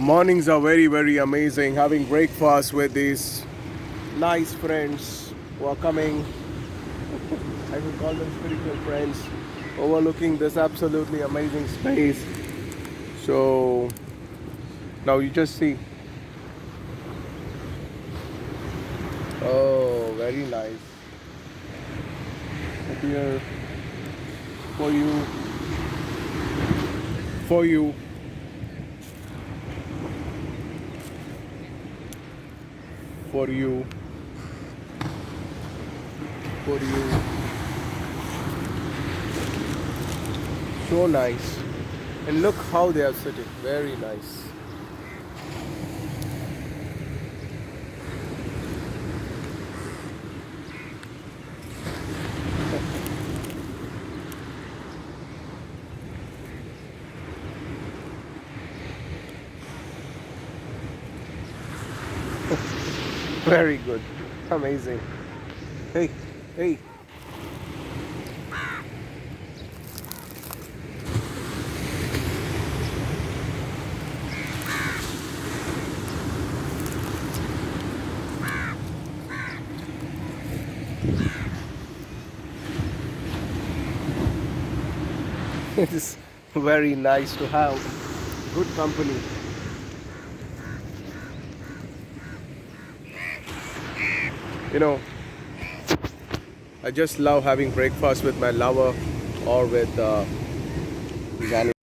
Mornings are very amazing. Having breakfast with these nice friends who are coming, I would call them spiritual friends, overlooking this absolutely amazing space. So now you just see. Oh, very nice. Here for you, for you, for you, for you. So nice. And look how they are sitting. Very nice. Very good. Amazing. Hey, hey. It is very nice to have good company. You know, I just love having breakfast with my lover or with these animals.